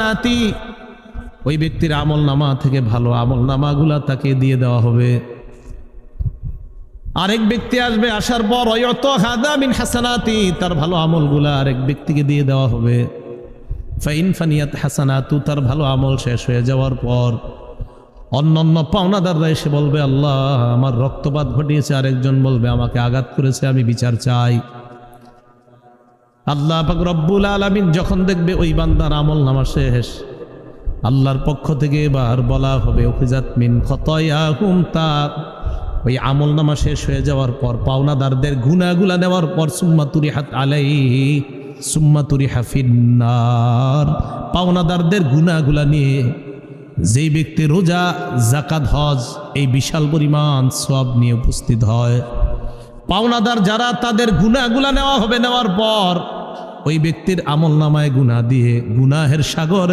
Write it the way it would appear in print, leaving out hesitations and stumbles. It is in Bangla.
নাতি ওই ব্যক্তির আমল নামা থেকে ভালো আমল নামাগুলা তাকে দিয়ে দেওয়া হবে। আরেক ব্যক্তি আসবে, আসার পর অয়ত হাদা মিন হাসানাতি, তার ভালো আমলগুলা আরেক ব্যক্তিকে দিয়ে দেওয়া হবে। ফাইন ফানিয়াত হাসানাতু, তার ভালো আমল শেষ হয়ে যাওয়ার পর অন্যান্য পাওনাদাররা এসে বলবে, আল্লাহ আমার রক্তপাত ঘটিয়েছে। আরেকজন বলবে, আমাকে আঘাত করেছে, আমি বিচার চাই। আল্লাহ পাক রব্বুল আলামিন যখন দেখবে ওই বান্দার আমল নামা শেষ, আল্লাহর পক্ষ থেকে এবার বলা হবে উখিজাত মিন খতায়াহুম, তার ওই আমল নামা শেষ হয়ে যাওয়ার পর পাওনাদারদের গুনাহগুলা নেওয়ার পর সুম্মা তুরিহাত আলাইহি সুম্মা তুরিহা ফিন্নার, পাওনাদারদের গুনাহগুলা নিয়ে যেই ব্যক্তি রোজা যাকাত হজ এই বিশাল পরিমাণ সওয়াব নিয়ে উপস্থিত হয়, পাওনাদার যারা তাদের গুনাহগুলা নেওয়া হবে। নেওয়ার পর ওই ব্যক্তির আমল নামায় গুনাহ দিয়ে গুনাহের সাগর